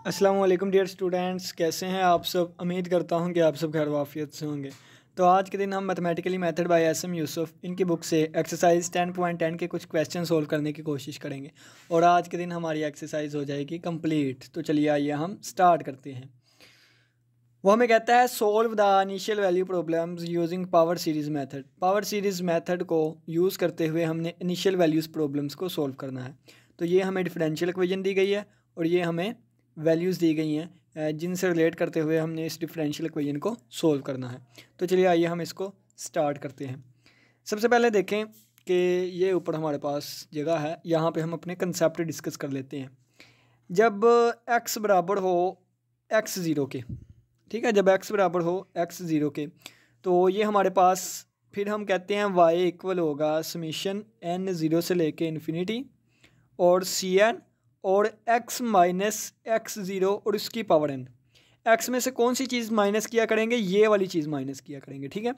अस्सलाम वालेकुम dear students, कैसे हैं आप सब। उम्मीद करता हूं कि आप सब खैर वाफियत से होंगे। तो आज के दिन हम mathematically method by SM. Yusuf इनकी बुक से एक्सरसाइज 10.10 के कुछ क्वेश्चन सोल्व करने की कोशिश करेंगे और आज के दिन हमारी एक्सरसाइज हो जाएगी कंप्लीट। तो चलिए आइए हम स्टार्ट करते हैं। वो हमें कहता है solve the initial value problems using power series method. Power series method को यूज़ करते हुए हमने इनिशियल वैल्यूज़ प्रॉब्लम्स को सोल्व करना है। तो ये हमें डिफरेंशियल इक्वेशन दी गई है और ये हमें वैल्यूज़ दी गई हैं जिनसे रिलेट करते हुए हमने इस डिफरेंशियल इक्वेशन को सोल्व करना है। तो चलिए आइए हम इसको स्टार्ट करते हैं। सबसे पहले देखें कि ये ऊपर हमारे पास जगह है, यहाँ पे हम अपने कंसेप्ट डिस्कस कर लेते हैं। जब x बराबर हो x0 के, ठीक है, जब x बराबर हो x0 के, तो ये हमारे पास फिर हम कहते हैं y इक्वल होगा समीशन n 0 से लेके इन्फिनिटी और cn और x माइनस x0 और इसकी पावर n। x में से कौन सी चीज़ माइनस किया करेंगे? ये वाली चीज़ माइनस किया करेंगे, ठीक है।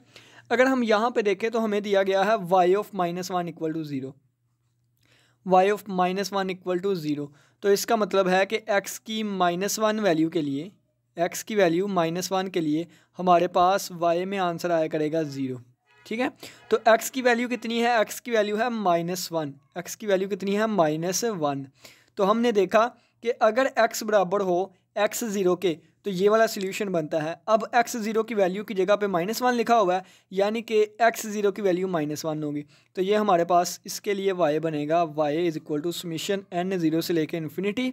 अगर हम यहाँ पे देखें तो हमें दिया गया है y of -1 equal to 0, y of -1 equal to 0। तो इसका मतलब है कि x की -1 वैल्यू के लिए, x की वैल्यू -1 के लिए हमारे पास y में आंसर आया करेगा 0, ठीक है। तो x की वैल्यू कितनी है? x की वैल्यू है -1। x की वैल्यू कितनी है? -1। तो हमने देखा कि अगर x बराबर हो x0 के तो ये वाला सोल्यूशन बनता है। अब x0 की वैल्यू की जगह पे -1 लिखा हुआ है, यानी कि x0 की वैल्यू -1 होगी। तो ये हमारे पास इसके लिए y बनेगा y is equal to summation n 0 से लेके इन्फिनिटी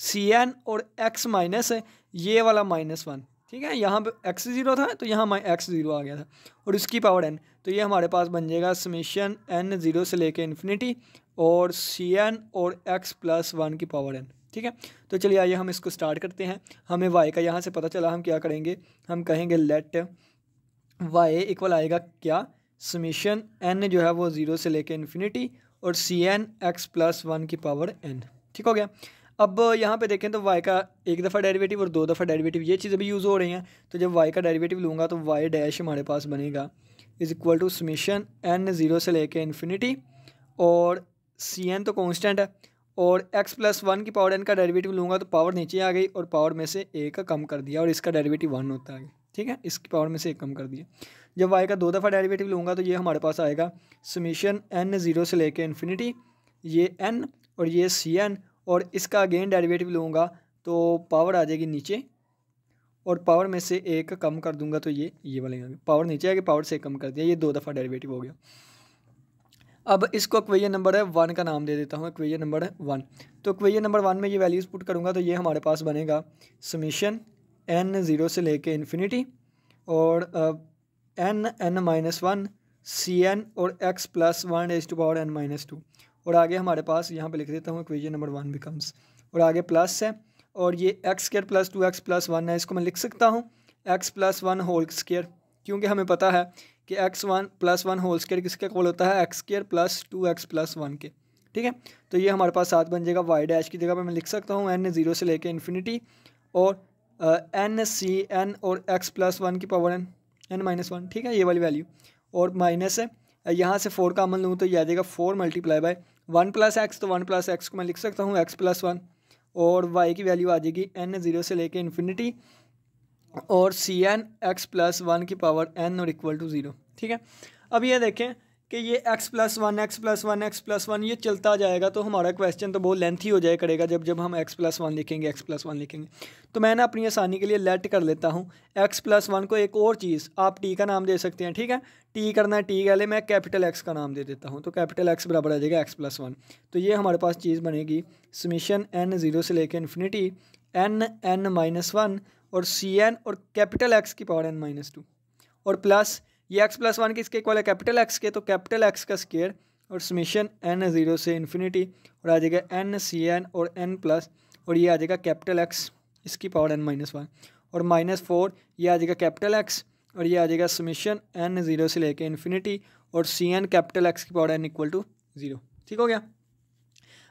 cn और x माइनस ये वाला -1, ठीक है। यहाँ पे x0 था तो यहाँ x0 आ गया था और इसकी पावर n। तो ये हमारे पास बन जाएगा समीशन n 0 से लेके इन्फिनिटी और cn और x प्लस 1 की पावर n, ठीक है। तो चलिए आइए हम इसको स्टार्ट करते हैं। हमें y का यहाँ से पता चला, हम क्या करेंगे, हम कहेंगे लेट y इक्वल आएगा क्या, समीशन n जो है वो 0 से लेके इन्फिनिटी और cn x प्लस 1 की पावर n, ठीक हो गया। अब यहाँ पे देखें तो y का एक दफ़ा डेरिवेटिव और 2 दफ़ा डेरिवेटिव ये चीज़ें भी यूज़ हो रही हैं। तो जब y का डेरिवेटिव लूँगा तो y डैश हमारे पास बनेगा is equal to summation n 0 से लेके इन्फिनिटी और cn तो कांस्टेंट है और x प्लस 1 की पावर n का डेरिवेटिव लूँगा तो पावर नीचे आ गई और पावर में से एक कम कर दिया और इसका डेरिवेटिव 1 होता है, ठीक है। इसकी पावर में से एक कम कर दिया। जब y का 2 दफ़ा डेरिवेटिव लूँगा तो ये हमारे पास आएगा समीशन n 0 से लेके इन्फिनिटी ये n और ये cn और इसका अगेन डेरिवेटिव लूँगा तो पावर आ जाएगी नीचे और पावर में से एक कम कर दूंगा तो ये वाले पावर नीचे आएगी, पावर से कम कर दिया, ये 2 दफ़ा डेरिवेटिव हो गया। अब इसको इक्वेशन नंबर 1 का नाम दे देता हूँ, इक्वेशन नंबर 1। तो इक्वेशन नंबर 1 में ये वैल्यूज़ पुट करूँगा तो ये हमारे पास बनेगा समीशन n 0 से लेके इन्फिनिटी और n माइनस 1 cn और x plus 1 raise to power n minus 2 और आगे हमारे पास यहाँ पे लिख देता हूँ इक्वेशन नंबर 1 बिकम्स और आगे प्लस है और ये x square plus 2x plus 1 है। इसको मैं लिख सकता हूँ x प्लस 1 होल स्क्र, क्योंकि हमें पता है कि x1 प्लस 1 होल स्क्र किसके इक्वल होता है? X square plus 2x plus 1 के, ठीक है। तो ये हमारे पास 7 बन जाएगा। y डैश की जगह पे मैं लिख सकता हूँ n 0 से लेके इन्फिनिटी और n cn और x प्लस 1 की पावर n माइनस 1, ठीक है, ये वाली वैल्यू और माइनस है। यहाँ से 4 कामन लूँ तो ये आ जाएगा 4 मल्टीप्लाई बाय 1 प्लस एक्स, तो 1 प्लस एक्स को मैं लिख सकता हूँ x प्लस 1 और y की वैल्यू आ जाएगी n 0 से लेके इन्फिनिटी और cn x प्लस 1 की पावर n और इक्वल टू 0, ठीक है। अब ये देखें कि ये x plus 1 x plus 1 x plus 1 ये चलता जाएगा तो हमारा क्वेश्चन तो बहुत लेंथी हो जाया करेगा जब हम x प्लस 1 लिखेंगे, x प्लस 1 लिखेंगे। तो मैं ना अपनी आसानी के लिए लेट कर लेता हूँ x प्लस 1 को एक और चीज़ आप t का नाम दे सकते हैं, ठीक है। t करना है, t पहले मैं कैपिटल x का नाम दे देता हूँ तो कैपिटल x बराबर आ जाएगा x प्लस 1। तो ये हमारे पास चीज़ बनेगी समीशन n 0 से लेकर इन्फिनिटी n माइनस 1 और cn और कैपिटल x की पावर n माइनस 2 और प्लस ये x प्लस 1 किसके इक्वल है? कैपिटल x के, तो कैपिटल x का स्क्वायर और समीशन n 0 से इन्फिनिटी और आ जाएगा n cn और n प्लस और ये आ जाएगा कैपिटल x इसकी पावर n माइनस 1 और -4 ये आ जाएगा कैपिटल x और ये आ जाएगा समीशन n 0 से लेके इन्फिनिटी और cn कैपिटल x की पावर n इक्वल टू 0, ठीक हो गया।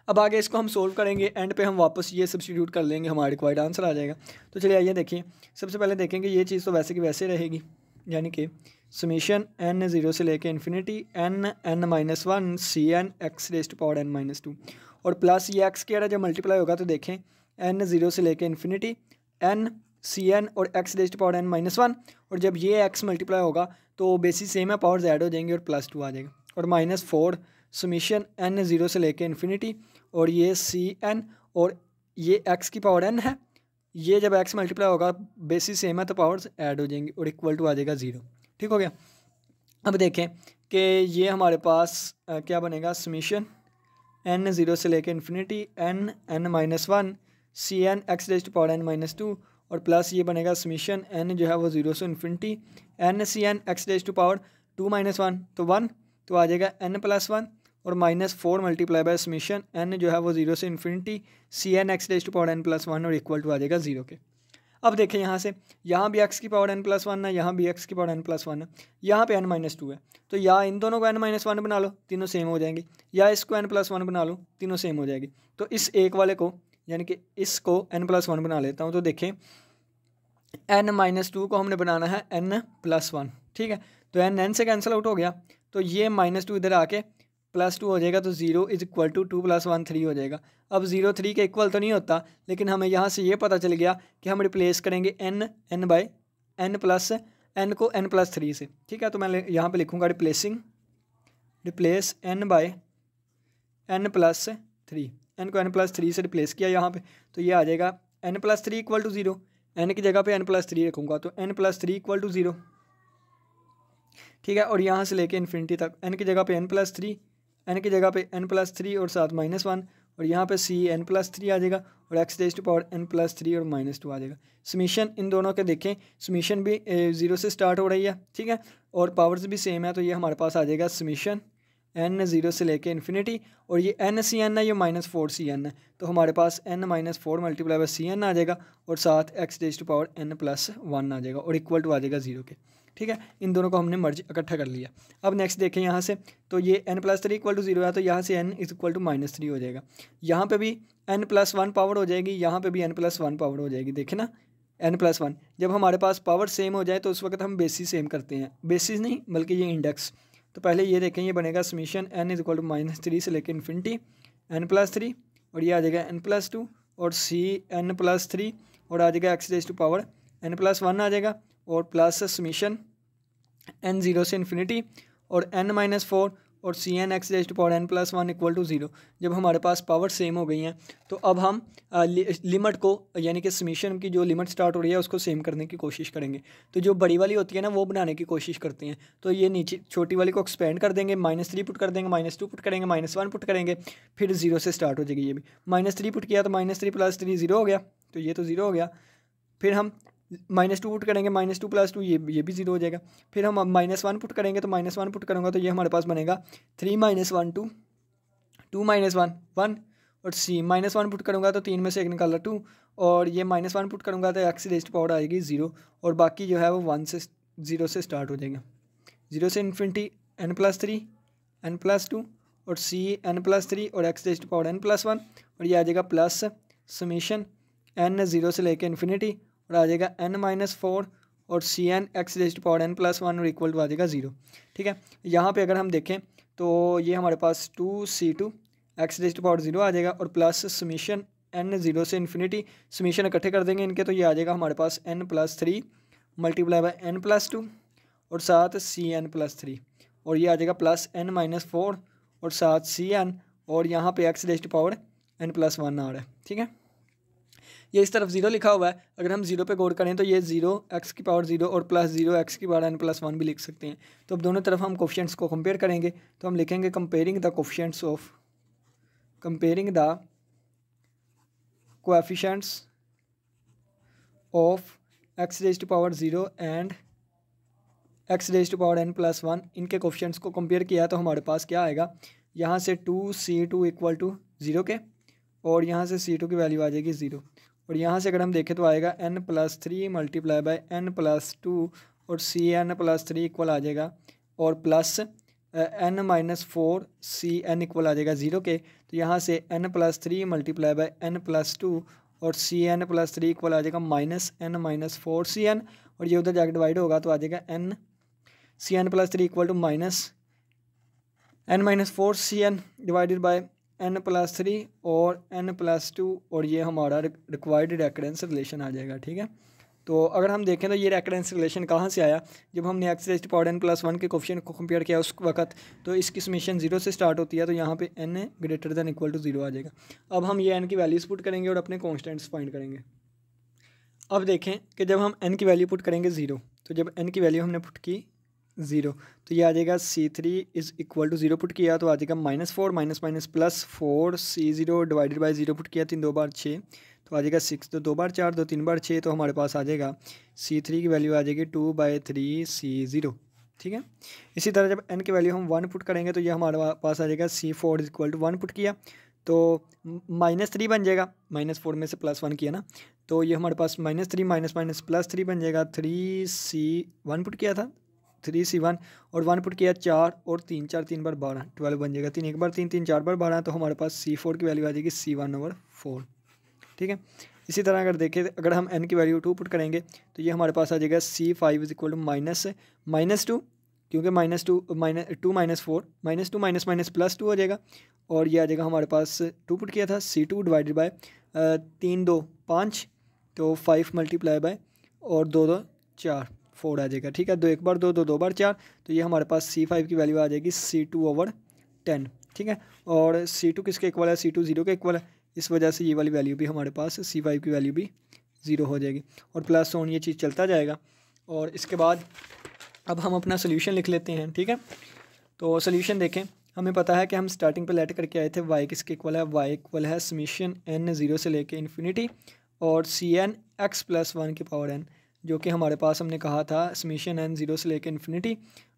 अब आगे इसको हम सोल्व करेंगे, एंड पे हम वापस ये सब्स्टिट्यूट कर लेंगे, हमारा रिक्वायर्ड आंसर आ जाएगा। तो चलिए आइए देखिए, सबसे पहले देखेंगे ये चीज़ तो वैसे की वैसे रहेगी, यानी कि समीशन n 0 से लेके infinity n minus 1 cn x raise to power n minus 2 और प्लस ये x स्क्वायर है जब मल्टीप्लाई होगा तो देखें n ज़ीरो से लेके इन्फिनिटी n सी एन और x raise to power n minus one, और जब ये x मल्टीप्लाई होगा तो बेसिस सेम है, पावर्स ऐड हो जाएंगे और प्लस टू आ जाएगा, और minus four summation n zero से लेके इन्फिनिटी, और ये सी एन और ये x की पावर n है, ये जब x मल्टीप्लाई होगा बेसिस सेम है तो पावर्स ऐड हो जाएंगी और इक्वल टू आ जाएगा ज़ीरो। ठीक हो गया। अब देखें कि ये हमारे पास क्या बनेगा, समीशन n ज़ीरो से लेके infinity n minus one c n x raise to power n minus two, और प्लस ये बनेगा समीशन n जो है वो ज़ीरो से infinity n c n x raise to power two minus one तो वन, तो आ जाएगा n प्लस वन, और minus four multiply by summation n जो है वो ज़ीरो से infinity c n x raise to power n plus one, और इक्वल टू आ जाएगा ज़ीरो के। अब देखें यहाँ से, यहाँ भी x की पावर n प्लस वन है, यहाँ भी x की पावर n प्लस वन है, यहाँ पे n माइनस टू है, तो या इन दोनों को n माइनस वन बना लो, तीनों सेम हो जाएंगे, या इसको n प्लस वन बना लो, तीनों सेम हो जाएगी। तो इस एक वाले को यानी कि इसको n प्लस वन बना लेता हूँ, तो देखें n माइनस टू को हमने बनाना है n प्लस वन। ठीक है, तो n से कैंसिल आउट हो गया, तो ये माइनस टू इधर आके प्लस टू हो जाएगा, तो zero is equal to two plus one three हो जाएगा। अब जीरो थ्री के इक्वल तो नहीं होता, लेकिन हमें यहाँ से ये पता चल गया कि हम रिप्लेस करेंगे n by n plus n को n प्लस थ्री से। ठीक है, तो मैं यहाँ पे लिखूँगा replace n by n plus three, n को n प्लस थ्री से रिप्लेस किया यहाँ पे, तो ये आ जाएगा n plus three equal to zero, n की जगह पे n प्लस थ्री रखूँगा तो n plus three equal to zero. ठीक है, और यहाँ से लेके इन्फिनिटी तक n की जगह पे n प्लस थ्री, n की जगह पे n प्लस थ्री और साथ माइनस वन, और यहाँ पे सी n प्लस थ्री आ जाएगा, और x raise to power n plus three और माइनस टू आ जाएगा। समीशन इन दोनों के देखें, समीशन भी ज़ीरो से स्टार्ट हो रही है। ठीक है, और पावर्स भी सेम है, तो ये हमारे पास आ जाएगा समीशन n ज़ीरो से लेके इन्फिनिटी, और ये n सी एन है, ये माइनस फोर सी एन है, तो हमारे पास n minus four multiply by C n आ जाएगा, और साथ x raise to power n plus one आ जाएगा, और इक्वल टू आ जाएगा ज़ीरो के। ठीक है, इन दोनों को हमने मर्ज इकट्ठा कर लिया। अब नेक्स्ट देखें यहाँ से, तो ये n plus three equal to zero है, तो यहाँ से n is equal to minus three हो जाएगा, यहाँ पे भी n प्लस वन पावर हो जाएगी, यहाँ पे भी n प्लस वन पावर हो जाएगी। देखें ना, n प्लस वन, जब हमारे पास पावर सेम हो जाए तो उस वक्त हम बेसिस सेम करते हैं, बेसिस नहीं बल्कि ये इंडेक्स। तो पहले ये देखें, ये बनेगा summation n is equal to minus three से लेकर इन्फिनिटी n प्लस थ्री, और ये आ जाएगा n प्लस टू, और सी n प्लस थ्री, और आ जाएगा x raise to power n plus one आ जाएगा, और प्लस समीशन n ज़ीरो से इन्फिनिटी और n माइनस फोर और सी n x raise to power n plus one equal to zero. जब हमारे पास पावर सेम हो गई हैं तो अब हम लिमिट को यानी कि समीशन की जो लिमिट स्टार्ट हो रही है उसको सेम करने की कोशिश करेंगे। तो जो बड़ी वाली होती है ना वो बनाने की कोशिश करते हैं, तो ये नीचे छोटी वाली को एक्सपेंड कर देंगे, माइनस थ्री पुट कर देंगे, माइनस टू पुट करेंगे, माइनस वन पुट करेंगे, फिर ज़ीरो से स्टार्ट हो जाएगी। ये भी माइनस थ्री पुट किया तो minus three plus three zero हो गया, तो ये तो ज़ीरो हो गया। फिर हम माइनस टू पुट करेंगे, माइनस टू प्लस टू, ये भी जीरो हो जाएगा। फिर हम माइनस वन पुट करेंगे, तो माइनस वन पुट करूँगा तो ये हमारे पास बनेगा three minus one two, two minus one one, और सी माइनस वन पुट करूँगा तो तीन में से एक निकाला टू, और ये माइनस वन पुट करूँगा तो एक्स रेज़ टू पावर आएगी ज़ीरो, और बाकी जो है वो वन से ज़ीरो से स्टार्ट हो जाएगा। ज़ीरो से infinity n plus three, n plus two, और सी एन प्लस थ्री, और x raise to power n plus one, और ये आ जाएगा प्लस समीशन एन ज़ीरो से लेकर इन्फिनिटी, और आ जाएगा n माइनस फोर, और सी n x raise to power n plus one, और इक्वल टू आ जाएगा ज़ीरो। ठीक है, यहाँ पे अगर हम देखें तो ये हमारे पास two C two x raise to power zero आ जाएगा, और प्लस समीशन n ज़ीरो से इन्फिनिटी, समीशन इकट्ठे कर देंगे इनके, तो ये आ जाएगा हमारे पास n plus three multiply by n plus two, और साथ सी एन प्लस थ्री, और ये आ जाएगा प्लस n माइनस फोर, और साथ सी एन, और यहाँ पे x raise to power n plus one आ रहा है। ठीक है, ये इस तरफ जीरो लिखा हुआ है, अगर हम जीरो पे गौर करें तो ये जीरो एक्स की पावर जीरो और प्लस जीरो एक्स की पावर एन प्लस वन भी लिख सकते हैं। तो अब दोनों तरफ हम कोफिशिएंट्स को कंपेयर करेंगे, तो हम लिखेंगे comparing the coefficients of x raise to power zero and x raise to power n plus one, इनके कोफिशिएंट्स को कंपेयर किया तो हमारे पास क्या आएगा, यहाँ से two C two equal to zero के, और यहाँ से सी टू की वैल्यू आ जाएगी ज़ीरो, और यहाँ से अगर हम देखें तो आएगा n plus three multiply by n plus two, और C N plus three equal आ जाएगा, और प्लस n माइनस फोर सी एन इक्वल आ जाएगा ज़ीरो के, तो यहाँ से n plus three multiply by n plus two, और C N plus three equal आ जाएगा minus n minus four C N, और ये उधर जाकर डिवाइड होगा तो आ जाएगा n c N plus three equal to minus n minus four C n divided by n+3 और n+2 और ये हमारा रिक्वायर्ड रेकरेंस रिलेशन आ जाएगा। ठीक है, तो अगर हम देखें तो ये रेकरेंस रिलेशन कहाँ से आया, जब हमने x⁻n+1 के कोफिशिएंट को कंपेयर किया उस वक्त, तो इसकी समीशन 0 से स्टार्ट होती है, तो यहाँ पे n > 0 आ जाएगा। अब हम ये n की वैल्यूज़ पुट करेंगे और अपने कॉन्स्टेंट्स फाइंड करेंगे। अब देखें कि जब हम n की वैल्यू पुट करेंगे 0, तो जब n की वैल्यू हमने पुट की 0, तो ये आ जाएगा C3 = 0 पुट किया तो आ जाएगा -4 minus +4 C0 divided by 0 put किया 3 2 बार 6 तो आ जाएगा 6 तो 2 बार 4 2 3 बार 6 तो हमारे पास आ जाएगा C3 की वैल्यू आ जाएगी 2/3 C0। ठीक है, इसी तरह जब n की वैल्यू हम 1 पुट करेंगे तो ये हमारे पास आ जाएगा C4 = 1 पुट किया तो -3 बन जाएगा, -4 में से +1 किया ना, तो ये हमारे पास -3 माइनस +3 बन जाएगा 3C1 पुट किया था 3C1 और 1 पुट किया 4 और 3 4 3 बार 12 12 बन जाएगा 3 1 बार 3 3 4 बार 12 तो हमारे पास C4 की वैल्यू आ जाएगी C1/4। ठीक है, इसी तरह अगर देखें अगर हम n की वैल्यू 2 पुट करेंगे तो ये हमारे पास आ जाएगा C5 = -2 क्योंकि -2 -4 -2 माइनस +2 हो जाएगा और ये आ जाएगा हमारे पास 2 पुट किया था C2 डिवाइडेड बाय 3 2 5 तो 5 मल्टीप्लाई बाय और 2 2 4 4 आ जाएगा। ठीक है, 2 1 बार 2 2 2 बार 4 तो ये हमारे पास C5 की वैल्यू आ जाएगी C2/10। ठीक है, और C2 किसके इक्वल है, C2 0 के इक्वल है, इस वजह से ये वाली वैल्यू भी हमारे पास C5 की वैल्यू भी 0 हो जाएगी और प्लस ऑन ये चीज़ चलता जाएगा। और इसके बाद अब हम अपना सोल्यूशन लिख लेते हैं। ठीक है, तो सोल्यूशन देखें, हमें पता है कि हम स्टार्टिंग पे लेट करके आए थे y किसके इक्वल है, y इक्वल है समीशन n 0 से लेके इन्फिनिटी और Cn x+1 की पावर n, जो कि हमारे पास हमने कहा था समीशन n 0 से लेके इन्फिनिटी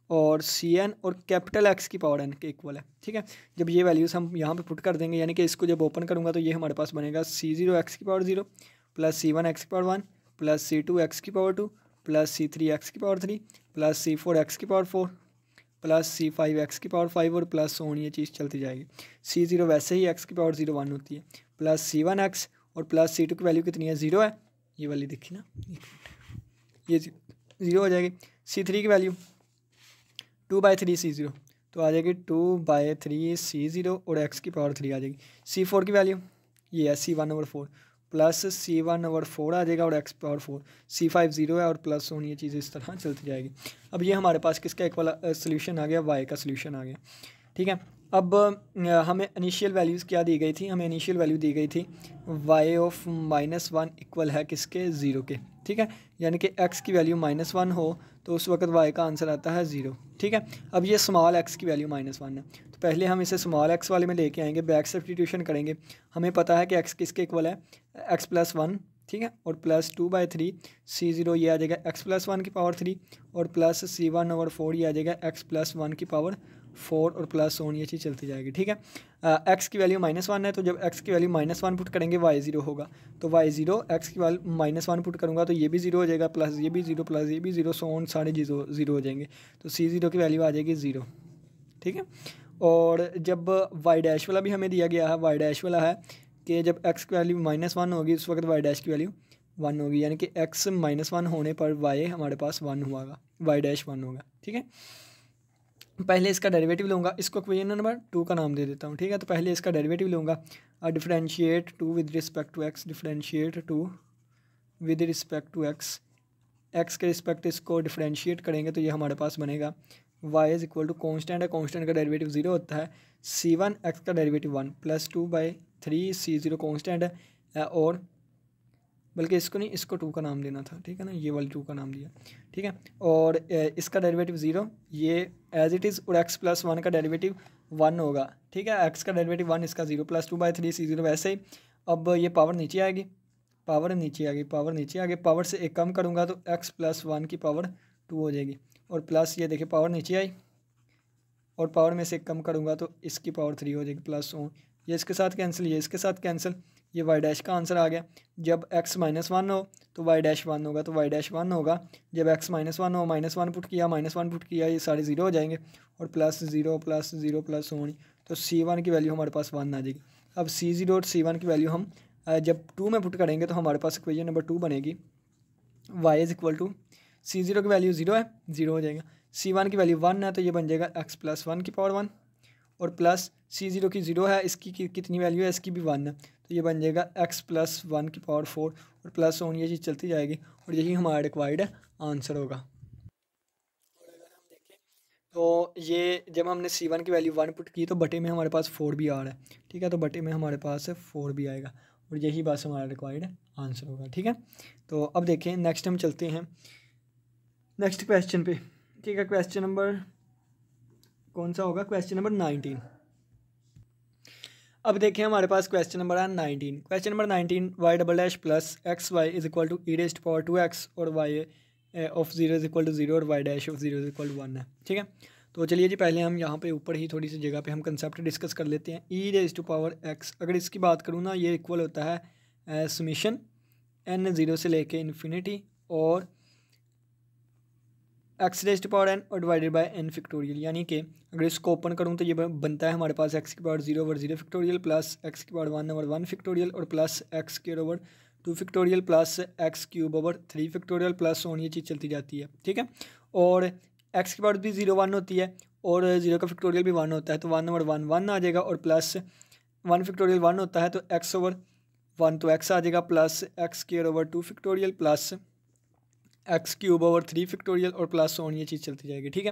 और Cn और कैपिटल X की पावर n के इक्वल है। ठीक है, जब ये वैल्यूज़ हम यहाँ पे पुट कर देंगे, यानी कि इसको जब ओपन करूँगा तो ये हमारे पास बनेगा C0 x⁻0 plus C1 x⁻1 plus C2 x⁻2 plus C3 x⁻3 plus C4 x⁻4 plus C5 x⁻5 और प्लस ऑन ये चीज़ चलती जाएगी। C0 वैसे ही x⁻0 1 होती है प्लस C1 x और प्लस C2 की वैल्यू कितनी है, 0 है, ये वाली देखी ना, ये 0 हो जाएगी। C3 की वैल्यू 2/3 C0 तो आ जाएगी 2/3 C0 और x⁻3 आ जाएगी। C4 की वैल्यू ये है C1/4 प्लस C1/4 आ जाएगा और x⁻4 C5 0 है और प्लस ऑन ये चीज़ इस तरह चलती जाएगी। अब ये हमारे पास किसका इक्वल सोल्यूशन आ गया, y का सोल्यूशन आ गया। ठीक है, अब हमें इनिशियल वैल्यूज़ क्या दी गई थी, हमें इनिशियल वैल्यू दी गई थी y(-1) इक्वल है किसके, 0 के। ठीक है, यानी कि x की वैल्यू -1 हो तो उस वक्त y का आंसर आता है 0। ठीक है, अब ये स्मॉल x की वैल्यू -1 है तो पहले हम इसे स्मॉल x वाले में लेके आएंगे, बैक सब्स्टिट्यूशन करेंगे। हमें पता है कि x किसके इक्वल है, x+1। ठीक है, और प्लस 2/3 C0 ये आ जाएगा x+1 की पावर 3 और प्लस C1/4 ये आ जाएगा x+1 की पावर 4 और प्लस ऑन ये चीज़ चलती जाएगी। ठीक है, x की वैल्यू -1 है तो जब x की वैल्यू -1 पुट करेंगे y 0 होगा तो y 0 x की वैल्यू -1 पुट करूँगा तो ये भी 0 हो जाएगा प्लस ये भी 0 प्लस ये भी 0 सो ऑन सारे 0 हो जाएंगे तो C0 की वैल्यू आ जाएगी 0। ठीक है, और जब y डैश वाला भी हमें दिया गया है, y डैश वाला है कि जब x की वैल्यू -1 होगी उस वक्त y डैश की वैल्यू 1 होगी, यानी कि x -1 होने पर y हमारे पास 1 हुआ, y डैश 1 होगा। ठीक है, पहले इसका डेरिवेटिव लूँगा, इसको इक्वेशन नंबर 2 का नाम दे देता हूँ। ठीक है, तो पहले इसका डेरिवेटिव लूँगा, differentiate 2 with respect to x, differentiate 2 with respect to x, x के रिस्पेक्ट इसको डिफरेंशिएट करेंगे तो ये हमारे पास बनेगा y = कॉन्स्टेंट है, कॉन्स्टेंट का डेरिवेटिव 0 होता है, C1 x का डेरिवेटिव 1 प्लस 2/3 C0 कॉन्स्टेंट है और बल्कि इसको नहीं, इसको 2 का नाम देना था। ठीक है ना, ये वाली 2 का नाम दिया। ठीक है, और इसका डेरिवेटिव 0 ये एज इट इज़ और x+1 का डेरिवेटिव 1 होगा। ठीक है, x का डेरिवेटिव 1 इसका 0 प्लस 2/3 C0 वैसे ही। अब ये पावर नीचे आएगी, पावर नीचे आ गई, पावर से एक कम करूँगा तो x+1 की पावर 2 हो जाएगी और प्लस ये देखिए पावर नीचे आई और पावर में से एक कम करूँगा तो इसकी पावर 3 हो जाएगी प्लस ऑन, ये इसके साथ कैंसिल, ये इसके साथ कैंसिल, ये y डैश का आंसर आ गया। जब x -1 हो तो y डैश 1 होगा तो y डैश 1 होगा, जब x -1 हो -1 पुट किया ये सारे 0 हो जाएंगे और प्लस 0 प्लस 0 प्लस होनी तो C1 की वैल्यू हमारे पास 1 आ जाएगी। अब C0 और C1 की वैल्यू हम जब 2 में पुट करेंगे तो हमारे पास इक्वेशन नंबर 2 बनेगी, y = C0 की वैल्यू 0 है, 0 हो जाएगा, C1 की वैल्यू 1 है तो ये बन जाएगा x+1 की पावर 1 और प्लस C0 की 0 है, इसकी कितनी वैल्यू है, इसकी भी 1 है, तो ये बन जाएगा x+1⁴ और प्लस ऑन ये चीज़ चलती जाएगी और यही हमारा रिक्वायर्ड आंसर होगा। तो ये जब हमने C1 की वैल्यू 1 पुट की तो बटे में हमारे पास 4 भी आ रहा है, ठीक है, तो बटे में हमारे पास 4 भी आएगा और यही बस हमारा रिक्वायर्ड आंसर होगा, ठीक है। तो अब देखें नेक्स्ट हम चलते हैं नेक्स्ट क्वेश्चन पे, ठीक है। क्वेश्चन नंबर कौन सा होगा, क्वेश्चन नंबर 19। अब देखें हमारे पास क्वेश्चन नंबर है 19। Question number 19, y double dash plus XY is equal to e⁻²x और y of 0 is equal to 0 और y dash of 0 is equal to 1 है, ठीक है। तो चलिए जी पहले हम यहाँ पे ऊपर ही थोड़ी सी जगह पे हम कंसेप्ट डिस्कस कर लेते हैं। e⁻x अगर इसकी बात करूँ ना, ये इक्वल होता है समीशन n 0 से लेके इन्फिनिटी और x⁻n और डिवाइडेड बाय n फैक्टोरियल, यानी कि अगर इसको ओपन करूँ तो ये बनता है हमारे पास x⁻0/0 factorial plus x⁻1/1 factorial और plus x⁻2 factorial plus x⁻3 factorial plus on ये चीज़ चलती जाती है, ठीक है। और x के बाद भी 0 1 होती है और 0 का फैक्टोरियल भी 1 होता है, तो 1/1 1 आ जाएगा और प्लस 1 फैक्टोरियल 1 होता है तो x/1 तो x आ जाएगा plus x⁻2 factorial plus x⁻3 factorial और प्लस ऑन ये चीज़ चलती जाएगी, ठीक है।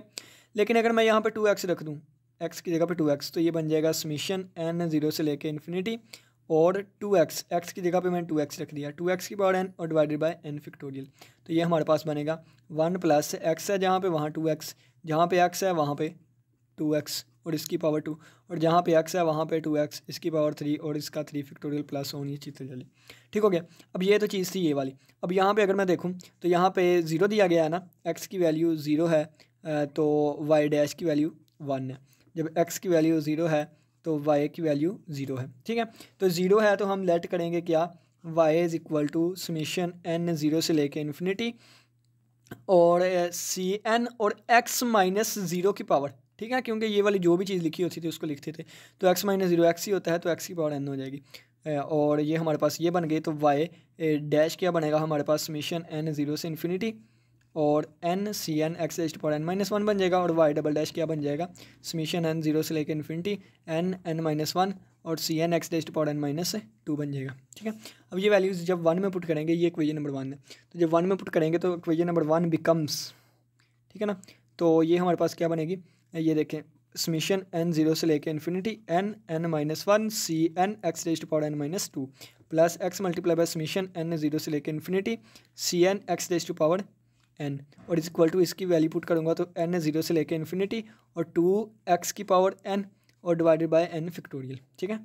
लेकिन अगर मैं यहाँ पे 2x रख दूँ, x की जगह पे 2x, तो ये बन जाएगा समीशन n 0 से लेके इन्फिनिटी और 2x, x की जगह पे मैंने 2x रख दिया, 2x की पावर n और डिवाइडेड बाय n फैक्टोरियल, तो ये हमारे पास बनेगा 1 प्लस x है जहाँ पे वहाँ 2x, जहाँ पे x है वहाँ पे 2x और इसकी पावर 2 और जहाँ पे x है वहाँ पे 2x इसकी पावर 3 और इसका 3 फैक्टोरियल प्लस ऑन ये चीज़ चली, ठीक हो गया। अब ये तो चीज़ थी ये वाली। अब यहाँ पे अगर मैं देखूँ तो यहाँ पे 0 दिया गया है ना, x की वैल्यू 0 है तो y डैश की वैल्यू 1 है। जब x की वैल्यू 0 है तो y की वैल्यू 0 है, ठीक है। तो 0 है तो हम लेट करेंगे क्या, y is equal to summation n 0 से लेके इन्फिनिटी और cn और x-0 की पावर, ठीक है, क्योंकि ये वाली जो भी चीज़ लिखी होती थी उसको लिखते थे तो x-0 x ही होता है तो x की पावर n हो जाएगी और ये हमारे पास ये बन गई। तो y डैश क्या बनेगा हमारे पास समीशन n 0 से इन्फिनिटी और n cn x⁻n-1 बन जाएगा और y डबल डैश क्या बन जाएगा समीशन n 0 से लेकर इन्फिनिटी n-1 और cn x⁻n-2 बन जाएगा, ठीक है। अब ये वैल्यूज़ जब 1 में पुट करेंगे, ये इक्वेशन नंबर 1 है, तो जब 1 में पुट करेंगे तो इक्वेशन नंबर 1 बिकम्स, ठीक है ना। तो ये हमारे पास क्या बनेगी, ये देखें समीशन n 0 से लेकर infinity n-1 cn x⁻n-2 plus x multiply by summation n 0 से लेकर इन्फिनिटी cn x⁻n और इज इक्वल टू इसकी वैल्यू पुट करूँगा तो n 0 से लेकर इन्फिनिटी और 2x की पावर n और डिवाइडेड बाय n फैक्टोरियल, ठीक है।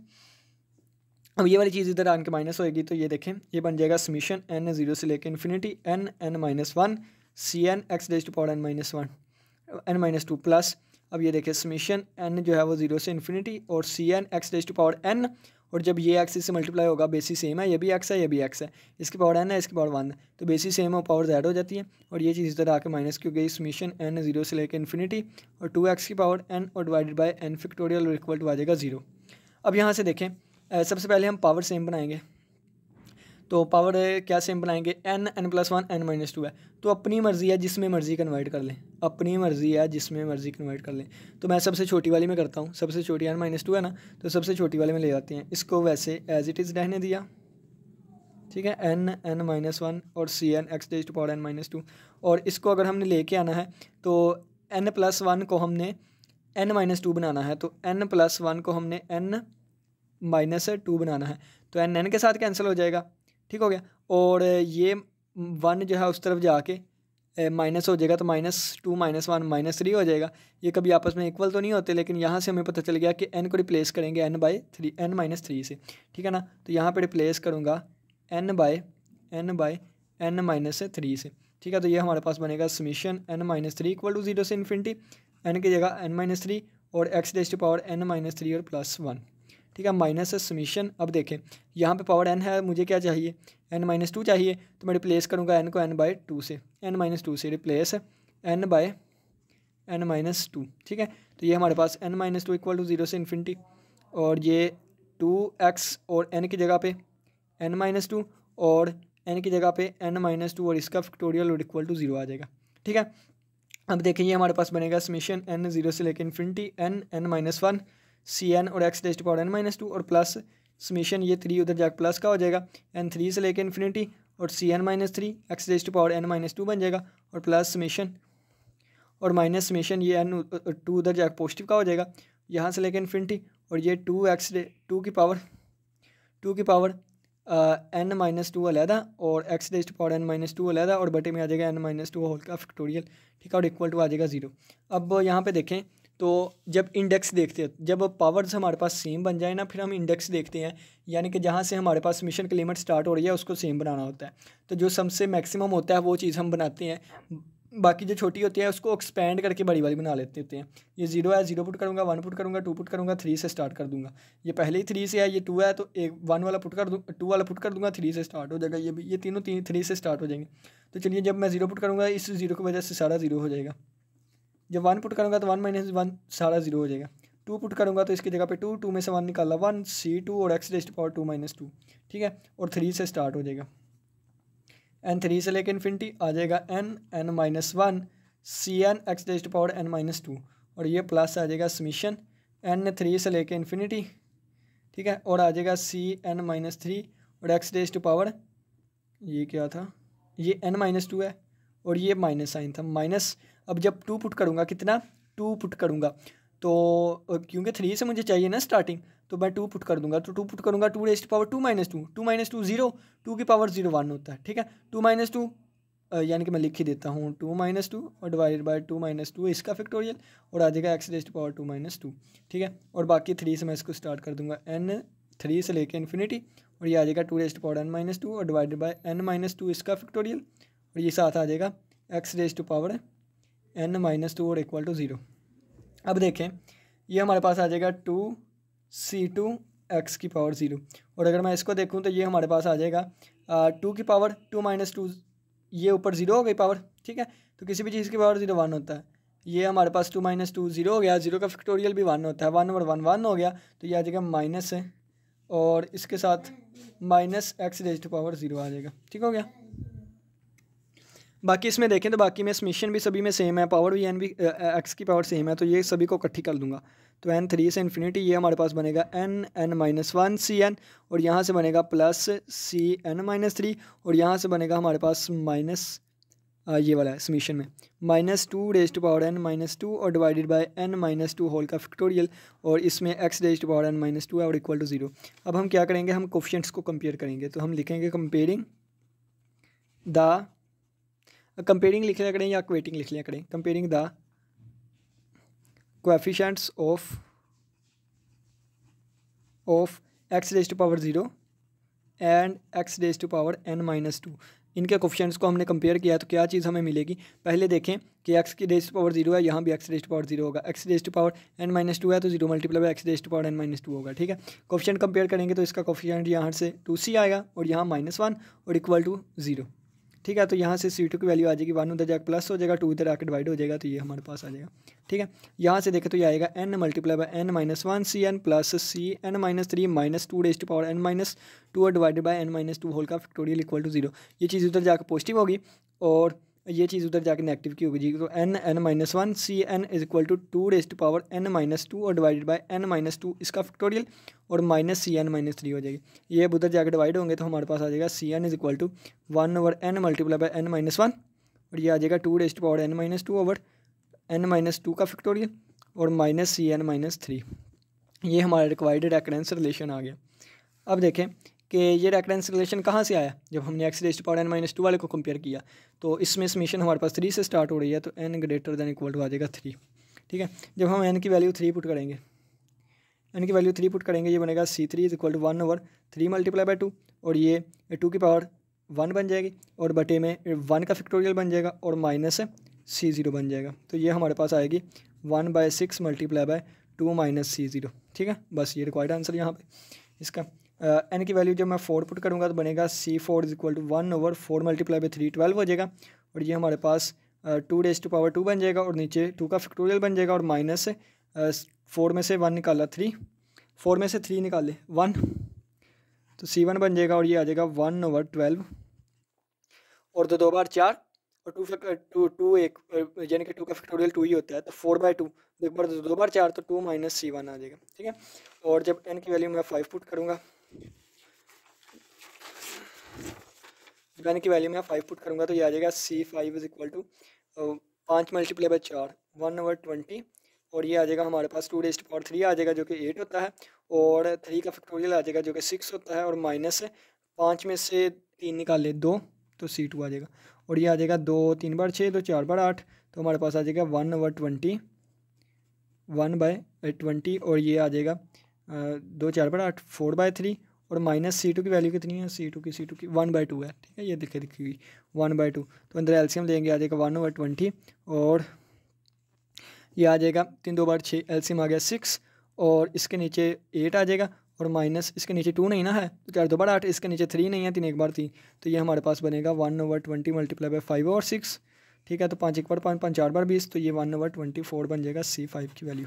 अब ये वाली चीज़ इधर आन के माइनस होएगी तो ये देखें ये बन जाएगा समीशन n 0 से लेकर infinity n-1 cn x⁻n-2 plus अब ये देखें समीशन n जो है वो 0 से इन्फिनिटी और cn x⁻n और जब ये एक्सिस से मल्टीप्लाई होगा बेसिस सेम है, ये भी x है ये भी x है, इसकी पावर n है इसकी पावर 1 है, तो बेसिस सेम है पावर ज़ैड हो जाती है और ये चीज़ इस तरह आके माइनस की हो गई समीशन n 0 से लेकर इन्फिनिटी और 2x की पावर n और डिवाइडेड बाय n फैक्टोरियल और इक्वल टू आ जाएगा 0। अब यहाँ से देखें सबसे पहले हम पावर सेम बनाएंगे, तो पावर क्या सेम बनाएंगे, n+1 n-2 है, तो अपनी मर्ज़ी है जिसमें मर्ज़ी कन्वर्ट कर लें, अपनी मर्ज़ी है जिसमें मर्ज़ी कन्वर्ट कर लें। तो मैं सबसे छोटी वाली में करता हूँ, सबसे छोटी n-2 है ना, तो सबसे छोटी वाले में ले आते हैं, इसको वैसे एज इट इज़ रहने दिया, ठीक है, n-1 और cn x⁻n-2 और इसको अगर हमने लेके आना है तो n+1 को हमने n-2 बनाना है, तो n+1 को हमने n-2 बनाना है, तो n के साथ कैंसिल हो जाएगा, ठीक हो गया। और ये 1 जो है उस तरफ जाके माइनस हो जाएगा तो -2 -1 -3 हो जाएगा। ये कभी आपस में इक्वल तो नहीं होते लेकिन यहाँ से हमें पता चल गया कि n को रिप्लेस करेंगे n/3 से, ठीक है ना। तो यहाँ पे रिप्लेस करूँगा n/n-3 से, ठीक है। तो ये हमारे पास बनेगा समीशन n-3 इक्वल टू 0 से इन्फिनिटी n की जगह n-3 और x⁻n-3 और +1, ठीक है, माइनस समीशन। अब देखें यहाँ पे पावर n है, मुझे क्या चाहिए n-2 चाहिए, तो मैं रिप्लेस करूँगा n को n/2 से, n-2 से रिप्लेस n/n-2, ठीक है। तो ये हमारे पास n-2 इक्वल टू 0 से इन्फिनिटी और ये 2x और n की जगह पे n-2 और n की जगह पे n-2 और इसका फैक्टोरियल और इक्वल टू 0 आ जाएगा, ठीक है। अब देखें ये हमारे पास बनेगा समीशन n 0 से लेकर इन्फिनिटी n-1 सी एन और x raise to power N minus two और प्लस समीशन ये 3 उधर जाकर प्लस का हो जाएगा एन 3 से लेके इन्फिनिटी और C N minus 3 x raise to power N minus 2 बन जाएगा और प्लस समीशन और माइनस समीशन ये एन 2 उधर जाकर पॉजिटिव का हो जाएगा यहाँ से लेके इन्फिनिटी और ये 2 की पावर एन माइनस 2 अलहदा और x raise to power N minus 2 अलहदा और बटे में आ जाएगा एन माइनस 2 होल का फैक्टोरियल, ठीक है, और इक्वल टू आ जाएगा 0। अब यहाँ पे देखें तो जब इंडेक्स देखते हैं, जब पावर्स हमारे पास सेम बन जाए ना, फिर हम इंडेक्स देखते हैं, यानी कि जहाँ से हमारे पास समीशन की लिमिट स्टार्ट हो रही है उसको सेम बनाना होता है। तो जो सम से मैक्सिमम होता है वो चीज़ हम बनाते हैं, बाकी जो छोटी होती है उसको एक्सपेंड करके बड़ी वाली बना लेते होते हैं। ये 0 है, 0 पुट करूँगा, 1 पुट करूँगा, 2 पुट करूँगा, 3 से स्टार्ट कर दूँगा। ये पहले ही 3 से है, ये 2 है तो एक 1 वाला पुट कर दूँ, 2 वाला पुट कर दूँगा, 3 से स्टार्ट हो जाएगा। ये तीनों 3 से स्टार्ट हो जाएंगे। तो चलिए जब मैं 0 पुट करूँगा इस 0 की वजह से सारा 0 हो जाएगा। जब 1 पुट करूँगा तो 1 माइनस 1 सारा 0 हो जाएगा। 2 पुट करूँगा तो इसकी जगह पे 2 में से 1 निकाला 1 C2 और x raise to power 2 minus 2, ठीक है, और 3 से स्टार्ट हो जाएगा। एन 3 से लेकर इन्फिनिटी आ जाएगा n minus 1 C n x raise to power N minus 2 और ये प्लस आ जाएगा समीशन एन 3 से लेकर इन्फिनिटी, ठीक है, और आ जाएगा सी एन माइनस 3 और एक्स रेज टू पावर ये क्या था, ये एन माइनस 2 है और ये माइनस साइन था माइनस। अब जब 2 पुट करूँगा, कितना 2 पुट करूँगा तो क्योंकि 3 से मुझे चाहिए ना स्टार्टिंग, तो मैं 2 पुट कर दूंगा। तो 2 पुट करूँगा 2 रेज टू पावर 2 माइनस 2 0, 2 की पावर 0 1 होता है, ठीक है। 2 माइनस 2 यानी कि मैं लिख ही देता हूँ 2 माइनस 2 और डिवाइडेड बाय 2 माइनस 2 इसका फैक्टोरियल और आ जाएगा x raise to power 2 minus 2, ठीक है। और बाकी 3 से मैं इसको स्टार्ट कर दूँगा एन 3 से लेके इन्फिनिटी और ये आ जाएगा 2 raise to power N minus 2 और डिवाइडेड बाय एन माइनस 2 इसका फैक्टोरियल और ये साथ आ जाएगा x raise to power N minus 2 और इक्वल टू 0। अब देखें ये हमारे पास आ जाएगा 2C2 एक्स की पावर 0 और अगर मैं इसको देखूं तो ये हमारे पास आ जाएगा 2 की पावर 2 माइनस 2, ये ऊपर 0 हो गई पावर, ठीक है। तो किसी भी चीज़ की पावर 0 1 होता है। ये हमारे पास 2 माइनस 2 0 हो गया, 0 का फैक्टोरियल भी 1 होता है, 1 और 1 1 हो गया, तो ये आ जाएगा माइनस है और इसके साथ minus x raise to power 0 आ जाएगा, ठीक हो गया। बाकी इसमें देखें तो बाकी में समीशन भी सभी में सेम है, पावर भी एन भी एक्स की पावर सेम है, तो ये सभी को इकट्ठी कर दूंगा। तो एन 3 से इन्फिनिटी ये हमारे पास बनेगा एन माइनस 1 सी एन और यहाँ से बनेगा प्लस सी एन माइनस 3 और यहाँ से बनेगा हमारे पास माइनस ये वाला है समीशन में minus 2 raise to power N minus 2 और divided by n minus 2 whole का फैक्टोरियल और इसमें x raise to power N minus 2 है और इक्वल टू 0। अब हम क्या करेंगे, हम कोफिशिएंट्स को कंपेयर करेंगे। तो हम लिखेंगे कंपेयरिंग द, कंपेयरिंग लिख लिया करें या इक्वेटिंग लिख लिया करें, comparing the coefficients of x raise to power 0 and x raise to power N minus 2, इनके कोफिशिएंट्स को हमने कंपेयर किया तो क्या चीज़ हमें मिलेगी। पहले देखें कि एक्स की रेज टू पावर 0 है, यहाँ भी एक्स रेज टू पावर 0 होगा, x raise to power N minus 2 है तो 0 multiply by x raise to power N minus 2 होगा, ठीक है। कोफिशिएंट कंपेयर करेंगे तो इसका कोफिशिएंट यहाँ से 2c आएगा और यहाँ -1 और इक्वल टू 0, ठीक है। तो यहाँ से C2 की वैल्यू आ जाएगी 1 उधर जाकर प्लस हो जाएगा, 2 इधर आकर डिवाइड हो जाएगा, तो ये हमारे पास आ जाएगा, ठीक है। यहाँ से देखें तो ये आएगा n multiply by n minus 1 C N plus C N minus 3 minus 2 raise to power n minus 2 और divided by n minus 2 whole का फैक्टोरियल इक्वल टू 0। ये चीज़ उधर जाकर पॉजिटिव होगी और ये चीज़ उधर जाकर नेगेटिव की होगी जी। तो n minus 1 C N is equal to 2 raise to power n minus 2 और डिवाइडेड बाय n माइनस 2 इसका फैक्टोरियल और माइनस सी एन माइनस 3 हो जाएगी। ये उधर जाकर डिवाइड होंगे तो हमारे पास आ जाएगा C N is equal to 1 over n multiply by n minus 1 और ये आ जाएगा 2 raise to power n minus 2 over n minus 2 का फैक्टोरियल और माइनस सी एन माइनस 3। ये हमारा रिक्वायर्ड रेकरेंस रिलेशन आ गया। अब देखें कि ये रेकरेंस रिलेशन कहाँ से आया, जब हमने X raise to power n minus 2 वाले को कंपेयर किया तो इसमें समीशन हमारे पास 3 से स्टार्ट हो रही है, तो n greater than equal to आ जाएगा 3, ठीक है। जब हम n की वैल्यू 3 पुट करेंगे, n की वैल्यू 3 पुट करेंगे, ये बनेगा C3 is equal to 1 over 3 multiply by 2 और ये 2 की पावर 1 बन जाएगी और बटे में 1 का फैक्टोरियल बन जाएगा और माइनस C0 बन जाएगा। तो ये हमारे पास आएगी 1/6 मल्टीप्लाई बाय 2 माइनस C0, ठीक है। बस ये रिक्वायर्ड आंसर यहाँ पे इसका। n की वैल्यू जब मैं 4 पुट करूँगा तो बनेगा C4 is equal to 1 over 4 multiply by 3 12 हो जाएगा और ये हमारे पास 2 रेज टू पावर 2 बन जाएगा और नीचे 2 का फैक्टोरियल बन जाएगा और माइनस 4 में से 1 निकाला 3, 4 में से 3 निकाले 1 तो C1 बन जाएगा और ये आ जाएगा 1 ओवर 12 और 2 बार 4 और टू एक यानी कि 2 का फैक्टोरियल 2 ही होता है, तो 4/2 एक बार 2 बार 4 तो 2 माइनस C1 आ जाएगा, ठीक है। और जब n की वैल्यू मैं 5 पुट करूँगा, जब n की वैल्यू मैं 5 पुट करूँगा तो ये आ जाएगा C5 is equal to 5 multiply by 4 1/20, और ये आ जाएगा हमारे पास 2⁻³ आ जाएगा जो कि 8 होता है, और 3 का फैक्टोरियल आ जाएगा जो कि 6 होता है, और माइनस 5 में से 3 निकाल ले 2 तो C2 आ जाएगा, और ये आ जाएगा 2 3 बार 6 तो 4 बार 8, तो हमारे पास आ जाएगा 1/20 1/20, और ये आ जाएगा 2 4 बार 8 4/3, और माइनस C2 की वैल्यू कितनी है, C2 की 1/2 है, ठीक है, ये दिखेगी 1/2, तो अंदर एलसीएम लेंगे आ जाएगा 1/20, और ये आ जाएगा 3 2 बार 6 एलसीएम आ गया 6, और इसके नीचे 8 आ जाएगा, और माइनस इसके नीचे 2 नहीं ना है तो 4 2 बार 8, इसके नीचे 3 नहीं है 3 1 बार 3, तो ये हमारे पास बनेगा 1/20 मल्टीप्लाई बाई 5 और 6, ठीक है। तो 5 1 बार 5 5 4 बार 20, तो ये 1/24 बन जाएगा C5 की वैल्यू,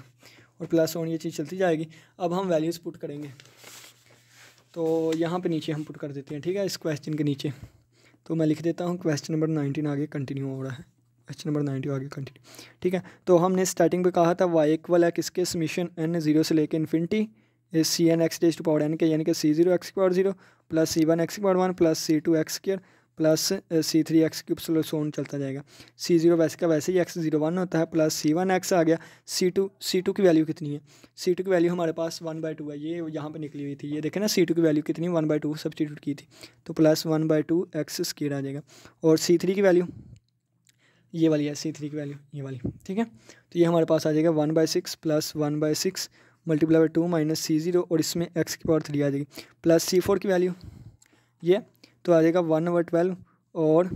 और प्लस ऑन ये चीज़ चलती जाएगी। अब हम वैल्यूज़ पुट करेंगे, तो यहाँ पे नीचे हम पुट कर देते हैं, ठीक है, इस क्वेश्चन के नीचे। तो मैं लिख देता हूँ क्वेश्चन नंबर 19 आगे कंटिन्यू हो रहा है, क्वेश्चन नंबर 90 आगे कंटिन्यू, ठीक है। तो हमने स्टार्टिंग पे कहा था y इक्वल है किसके, समीशन n 0 से लेके इन्फिनिटी CN(x⁻n) के, यानी कि C0(x⁻0) plus C1(x⁻1) plus C2(x²) plus C3(x³ सोन चलता जाएगा। C0 वैसे का वैसे ही x01 होता है, प्लस C1x आ गया। C2 की वैल्यू कितनी है, C2 की वैल्यू हमारे पास 1/2 है, ये यहाँ पे निकली हुई थी, ये देखें ना C2 की वैल्यू कितनी 1/2 सब्सटीट्यूट की थी, तो प्लस 1/2 x² आ जाएगा। और C3 की वैल्यू ये वाली है, C3 की वैल्यू ये वाली, ठीक है। तो ये हमारे पास आ जाएगा 1/6 plus 1/6 multiply by 2 minus C0, और इसमें x³ आ जाएगी, प्लस C4 की वैल्यू ये तो आ जाएगा 1/12, और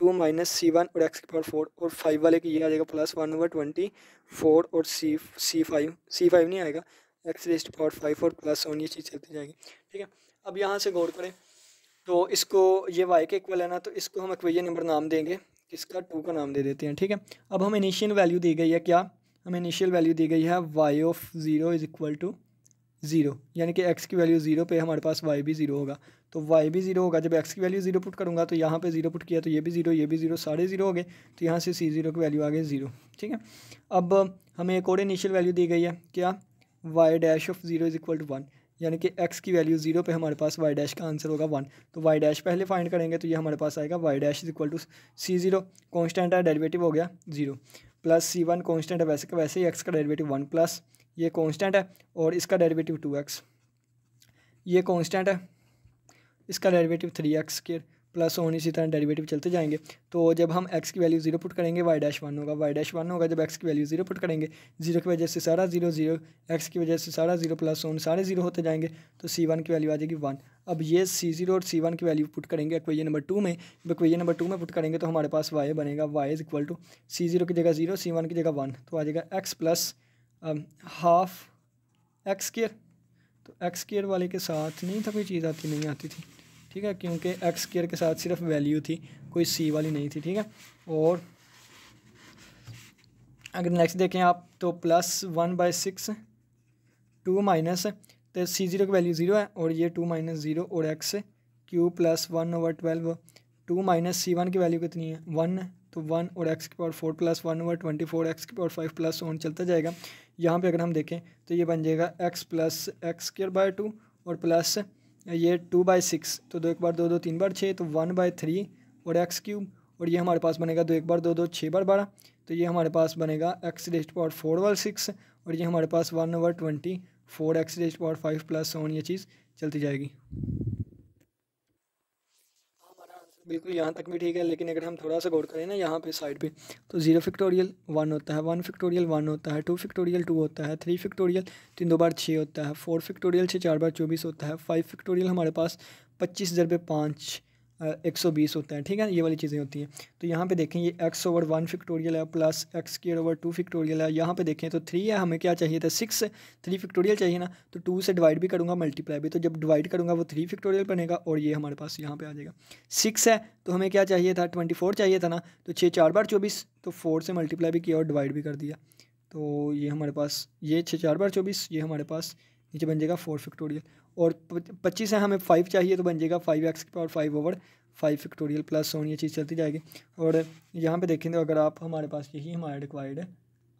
2 माइनस C1 और x⁴, और 5 वाले की ये आ जाएगा प्लस 1/24, और C5 नहीं आएगा, x⁵5, और प्लस ऑन ये चीज़ चलती जाएगी, ठीक है। अब यहाँ से गौर करें तो इसको ये y के इक्वल है ना, तो इसको हम इक्वेशन नंबर नाम देंगे, किसका 2 का नाम दे देते हैं, ठीक है। अब हमें इनिशियल वैल्यू दी गई है, क्या हमें इनिशियल वैल्यू दी गई है y(0) इज इक्वल टू 0, यानी कि x की वैल्यू 0 पे हमारे पास y भी 0 होगा, तो y भी 0 होगा। जब x की वैल्यू 0 पुट करूँगा तो यहाँ पे 0 पुट किया तो ये भी 0 ये भी 0 सारे 0 हो गए, तो यहाँ से C0 की वैल्यू आ गई 0, ठीक है। अब हमें एक और इनिशियल वैल्यू दी गई है, क्या y'(0) इज इक्वल टू 1, यानी कि x की वैल्यू 0 पे हमारे पास y' का आंसर होगा 1, तो y' पहले फाइंड करेंगे, तो ये हमारे पास आएगा y' is equal to C0 constant है, डेरिवेटिव हो गया 0, प्लस C1 कॉन्स्टेंट है वैसे का वैसे ही, x का डेरिवेटिव 1, प्लस ये कांस्टेंट है और इसका डेरिवेटिव 2x, ये कांस्टेंट है, इसका डेरिवेटिव 3x² प्लस ऑन इसी तरह डेरिवेटिव चलते जाएंगे। तो जब हम x की वैल्यू 0 पुट करेंगे y'1 होगा, y'1 होगा जब x की वैल्यू 0 पुट करेंगे, 0 की वजह से सारा 0 0, x की वजह से सारा 0 प्लस ऑन सारे 0 होते जाएंगे, तो C1 की वैल्यू आ जाएगी 1। अब ये C0 और C1 की वैल्यू पुट करेंगे इक्वेशन नंबर 2 में, जब इक्वेशन नंबर 2 में पुट करेंगे तो हमारे पास y बनेगा y is equal to C0 की जगह 0, C1 की जगह 1, तो आ जाएगा x प्लस हाफ x², तो x² वाले के साथ नहीं था कोई चीज़ आती, नहीं आती थी, ठीक है, क्योंकि x² के साथ सिर्फ वैल्यू थी, कोई c वाली नहीं थी, ठीक है। और अगर नेक्स्ट देखें आप तो प्लस 1/6 2 माइनस, तो C0 की वैल्यू 0 है, और ये 2 माइनस 0 और x³ प्लस 1/12, 2 माइनस C1 की वैल्यू कितनी है 1 है, तो 1 और x⁴ plus 1/24 x⁴ plus on चलता जाएगा। यहाँ पे अगर हम देखें तो ये बन जाएगा x प्लस x²/2 और प्लस ये 2/6, तो 2 1 बार 2 2 3 बार 6, तो 1/3 और x³, और ये हमारे पास बनेगा 2 1 बार 2 2 6 बार 12, तो ये हमारे पास बनेगा x⁴6, और ये हमारे पास 1/24 x⁵5 प्लस ऑन ये चीज़ चलती जाएगी। बिल्कुल यहाँ तक भी ठीक है, लेकिन अगर हम थोड़ा सा गौर करें ना यहाँ पे साइड पे, तो 0 फैक्टोरियल 1 होता है, 1 फैक्टोरियल 1 होता है, 2 फैक्टोरियल 2 होता है, 3 फैक्टोरियल 3 2 बार 6 होता है, 4 फैक्टोरियल 6 4 बार 24 होता है, 5 फैक्टोरियल हमारे पास 25 × 5 120 होता है, ठीक है, ये वाली चीज़ें होती हैं। तो यहाँ पे देखें ये x/1 फैक्टोरियल है प्लस x²/2 फैक्टोरियल है, यहाँ पे देखें तो 3 है, हमें क्या चाहिए था 6, 3 फैक्टोरियल चाहिए ना, तो 2 से डिवाइड भी करूँगा मल्टीप्लाई भी, तो जब डिवाइड करूँगा वो 3 फैक्टोरियल बनेगा, और ये हमारे पास यहाँ पे आ जाएगा 6 है, तो हमें क्या चाहिए था 24 चाहिए था ना, तो 6 4 बार 24, तो 4 से मल्टीप्लाई भी किया और डिवाइड भी कर दिया, तो ये हमारे पास ये 6 4 बार 24, ये हमारे पास नीचे बन जाएगा 4 फैक्टोरियल, और 25 है हमें 5 चाहिए, तो बन जाएगा 5x⁴ over 5 factorial plus on, ये चीज़ चलती जाएगी। और यहाँ पे देखें तो अगर आप हमारे पास यही हमारा रिक्वायर्ड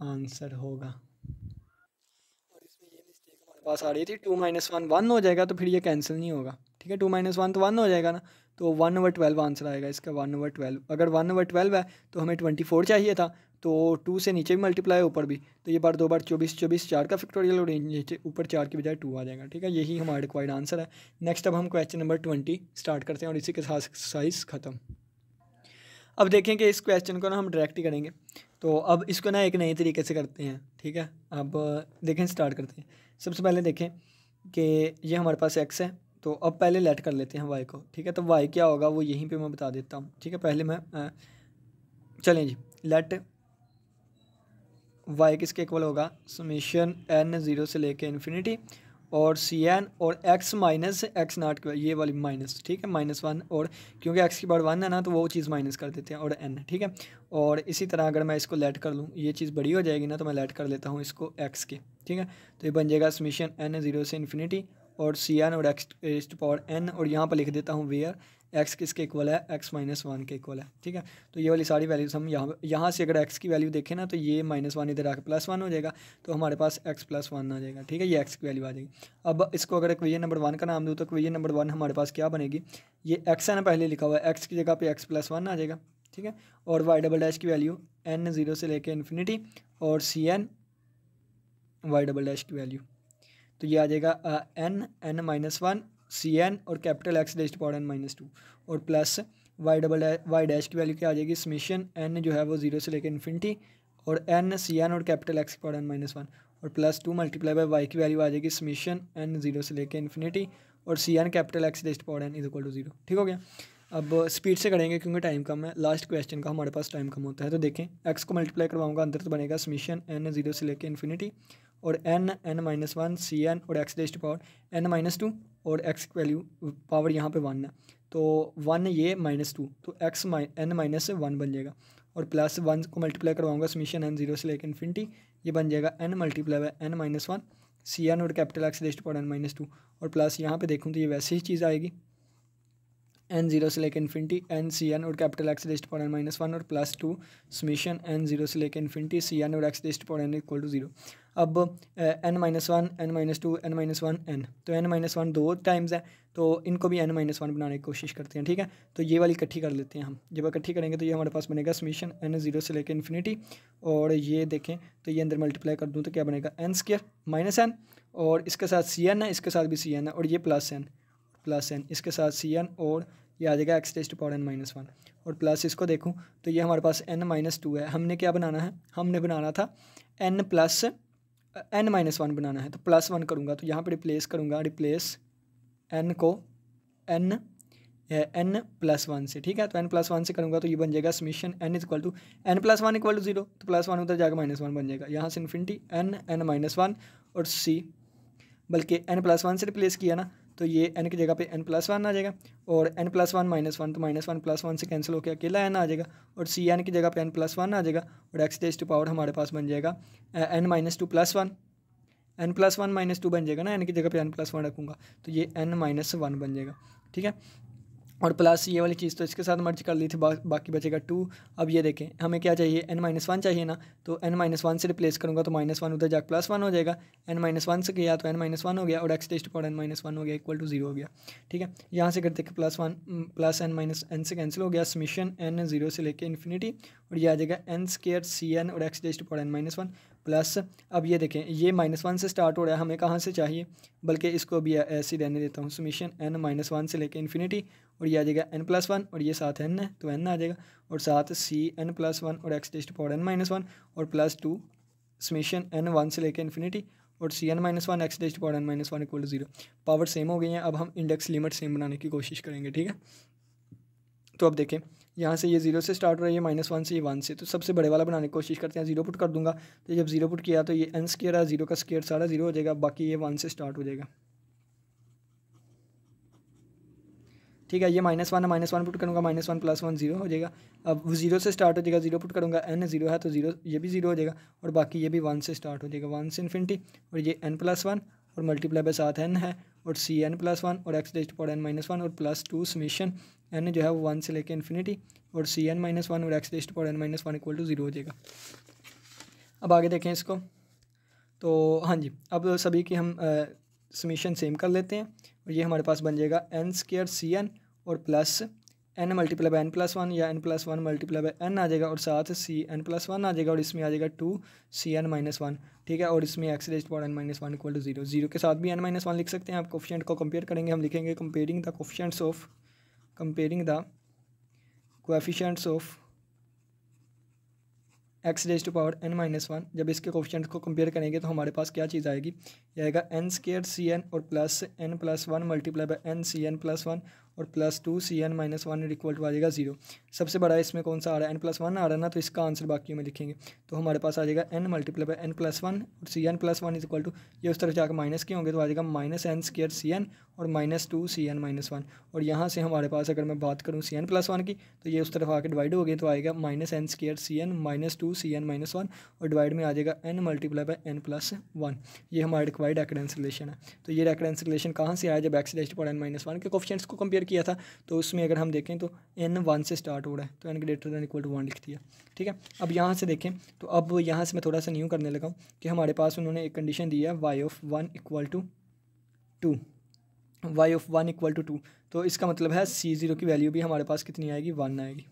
आंसर होगा। और इसमें ये मिस्टेक हमारे पास आ रही थी 2 - 1 1 हो जाएगा, तो फिर ये कैंसिल नहीं होगा। ठीक है, 2 - 1 तो 1 हो जाएगा ना, तो 1/12 आंसर आएगा इसका, 1/12। अगर 1/12 है तो हमें 24 चाहिए था, तो 2 से नीचे भी मल्टीप्लाई ऊपर भी, तो ये बार 2 बार 24 24 4 का फैक्टोरियल और नीचे ऊपर 4 की बजाय 2 आ जाएगा। ठीक है, यही हमारा रिक्वायर्ड आंसर है। नेक्स्ट अब हम क्वेश्चन नंबर 20 स्टार्ट करते हैं और इसी के साथ एक्सरसाइज ख़त्म। अब देखें कि इस क्वेश्चन को ना हम डायरेक्ट ही करेंगे, तो अब इसको ना एक नए तरीके से करते हैं। ठीक है, अब देखें स्टार्ट करते हैं। सबसे पहले देखें कि ये हमारे पास x है, तो अब पहले लेट कर लेते हैं y को। ठीक है, तो y क्या होगा वो यहीं पे मैं बता देता हूँ। ठीक है, पहले मैं चलें जी, लेट y किसके इक्वल होगा, समेशन n 0 से लेके इन्फिनिटी और Cn और x माइनस x नॉट के, ये वाली माइनस। ठीक है, -1, और क्योंकि x की पावर 1 है ना, तो वो चीज़ माइनस कर देते हैं, और n। ठीक है, और इसी तरह अगर मैं इसको लेट कर लूँ, ये चीज़ बड़ी हो जाएगी ना, तो मैं लेट कर लेता हूँ इसको x के। ठीक है, तो ये बन जाएगा समेशन n 0 से इन्फिनिटी और Cn और x raised to power n, और यहाँ पर लिख देता हूँ वेयर x किसके इक्वल है, x - 1 के इक्वल है। ठीक है, तो ये वाली सारी वैल्यूज हम यहाँ से अगर x की वैल्यू देखें ना, तो ये -1 इधर आकर +1 हो जाएगा, तो हमारे पास x + 1 आ जाएगा। ठीक है, ये x की वैल्यू आ जाएगी। अब इसको अगर इक्वेशन नंबर 1 का नाम दूँ, तो इक्वेशन नंबर 1 हमारे पास क्या बनेगी, ये x है ना पहले लिखा हुआ है, x की जगह पे x + 1 आ जाएगा। ठीक है, और y" की वैल्यू n 0 से लेकर इन्फिनिटी और Cn y" की वैल्यू, तो ये आ जाएगा n -1 Cn और capital x raised to power n - 2 और प्लस y' की वैल्यू क्या आ जाएगी, समेशन n जो है वो 0 से लेकर इन्फिनिटी और n Cn और कैपिटल x की पावर n - 1 और प्लस 2 × y की वैल्यू आ जाएगी समेशन n 0 से लेकर इन्फिनिटी और Cn capital x raised to power n = 0। ठीक हो गया। अब स्पीड से करेंगे क्योंकि टाइम कम है, लास्ट क्वेश्चन का हमारे पास टाइम कम होता है। तो देखें, x को मल्टीप्लाई करवाऊंगा, अंदर तो बनेगा समेशन n 0 से लेकर इन्फिनिटी और n -1 Cn और x raised to power n - 2 और x की वैल्यू पावर यहाँ पे 1 है, तो 1 ये -2, तो x n - 1 बन जाएगा और प्लस 1 को मल्टीप्लाई करवाऊंगा समेशन n 0 से लेकर इन्फिनिटी, ये बन जाएगा n × n - 1 Cn और capital x raised to power n - 2 और प्लस यहाँ पे देखूँ तो ये वैसे ही चीज़ आएगी n 0 से लेकर इन्फिनिटी n Cn और capital x raised to power n - 1 और प्लस 2 समेशन n 0 से लेकर इन्फिनिटी Cn और x raised to power n = 0। अब n - 1 n - 2 n - 1 n, तो n - 1 2 टाइम्स है, तो इनको भी n - 1 बनाने की कोशिश करते हैं। ठीक है, तो ये वाली इकट्ठी कर लेते हैं हम। जब इकट्ठी करेंगे तो ये हमारे पास बनेगा समेशन n 0 से लेकर इन्फिनिटी और ये देखें तो ये अंदर मल्टीप्लाई कर दूँ तो क्या बनेगा n² -n और इसके साथ Cn है, इसके साथ भी Cn है और ये प्लस n इसके साथ Cn और ये आ जाएगा x raised to power n - 1 और प्लस इसको देखूँ तो ये हमारे पास n - 2 है। हमने क्या बनाना है, हमने बनाना था n + n - 1 बनाना है, तो +1 करूँगा तो यहाँ पे रिप्लेस करूँगा, रिप्लेस n को n + 1 से। ठीक है, तो n + 1 से करूँगा तो ये बन जाएगा समेशन n = n + 1 = 0, तो +1 उधर जाकर -1 बन जाएगा, यहाँ से इन्फिनिटी n - 1 और c, बल्कि n + 1 से रिप्लेस किया ना, तो ये n की जगह पे n + 1 आ जाएगा और n + 1 -1, तो -1 + 1 से कैंसिल होकर अकेला n आ जाएगा और Cn की जगह पे n + 1 आ जाएगा और x रेज़्ड टू पावर हमारे पास बन जाएगा n - 2 + 1, n + 1 - 2 बन जाएगा ना, n की जगह पे n + 1 रखूँगा तो ये n - 1 बन जाएगा। ठीक है, और प्लस ये वाली चीज़ तो इसके साथ मर्ज कर ली थी, बाकी बचेगा 2। अब ये देखें हमें क्या चाहिए, n - 1 चाहिए ना, तो n - 1 से रिप्लेस करूँगा तो -1 उधर जाकर +1 हो जाएगा, n - 1 से किया तो n - 1 हो गया और x raised to power n - 1 हो गया = 0 हो गया। ठीक है, यहाँ से करते +1 प्लस n - n से कैंसिल हो गया, समेशन n 0 से लेकर इन्फिनिटी और ये आ जाएगा n² Cn और x raised to power n - 1 plus, अब ये देखें ये -1 से स्टार्ट हो रहा है, हमें कहाँ से चाहिए, बल्कि इसको भी ऐसे ही रहने देता हूँ, समेशन n - 1 से लेकर इन्फिनिटी और ये आ जाएगा n + 1 और ये साथ n है तो n आ जाएगा और साथ Cn + 1 और x raised to power n - 1 और प्लस 2 समेशन n 1 से लेकर इन्फिनिटी और Cn - 1 x raised to power n - 1 = 0। Power same हो गई हैं, अब हम इंडेक्स लिमिट सेम बनाने की कोशिश करेंगे। ठीक है, तो अब देखें यहाँ से ये 0 से स्टार्ट हो रहा है, ये -1 से, ये 1 से, तो सबसे बड़े वाला बनाने की कोशिश करते हैं। 0 पुट कर दूंगा तो जब 0 पुट किया तो ये n² है, 0 का स्क्वायर सारा 0 हो जाएगा, बाकी ये 1 से स्टार्ट हो जाएगा। ठीक है, ये -1 पुट करूँगा, -1 + 1 0 हो जाएगा। अब 0 से स्टार्ट हो जाएगा, 0 पुट करूँगा, n 0 है तो 0 ये भी 0 हो जाएगा और बाकी ये भी 1 से स्टार्ट हो जाएगा, 1 से इन्फिनिटी और ये n + 1 और मल्टीप्लाई बाय साथ n है और Cn + 1 और x raised to power n - 1 और प्लस 2 समेशन एन जो है वो 1 से लेकर इन्फिनिटी, और सी एन माइनस वन और x raise to power N minus one equal to 0 हो जाएगा। अब आगे देखें इसको, तो हाँ जी, अब सभी की हम समीशन सेम कर लेते हैं, और ये हमारे पास बन जाएगा एन स्क्वायर सी एन और plus N multiply by N plus one, या N plus one multiply by N आ जाएगा, और साथ सी एन प्लस वन आ जाएगा, और इसमें आ जाएगा 2 सी एन माइनस वन, ठीक है। और इसमें X raise to power N minus one equal to 0, 0 के साथ भी एन माइनस वन लिख सकते हैं। आप कोफिशिएंट को कंपेयर करेंगे, हम लिखेंगे comparing the coefficients of x raise to power N minus one. जब इसके कोफिशिएंट को कंपेयर करेंगे तो हमारे पास क्या चीज़ आएगी, ये आएगा एन स्क्वायर सी एन और plus N plus one multiply by N C N plus one और plus 2 C N minus one equal to आ जाएगा 0। सबसे बड़ा इसमें कौन सा आ रहा है, एन प्लस वन आ रहा है ना, तो इसका आंसर बाकी में लिखेंगे। तो हमारे पास आ जाएगा N multiply by N plus one और C N plus one is equal to, ये उस तरफ जाकर माइनस के होंगे तो आ जाएगा minus N square C N और minus 2 C N minus one. और यहाँ से हमारे पास अगर मैं बात करूँ सी एन प्लस वन की, तो ये उस तरफ आकर डिवाइड हो गए तो आएगा minus N square C N minus 2 C N minus one, और डिवाइड में आ जाएगा N multiply by N plus one. ये हमारा रिक्वायर्ड रेकरेंस रिलेशन है। तो ये रेकरेंस रिलेशन कहाँ से आया, जब X raise to power N minus one के कोफिशिएंट्स को कंपेयर किया था, तो उसमें अगर हम देखें तो एन 1 से स्टार्ट हो रहा है, तो N greater than equal to 1 लिख दिया, ठीक है। अब यहाँ से देखें, तो अब यहाँ से मैं थोड़ा सा न्यू करने लगा हूँ कि हमारे पास उन्होंने एक कंडीशन दी है Y of one equal to two, तो इसका मतलब है सी ज़ीरो की वैल्यू भी हमारे पास कितनी आएगी, 1 आएगी,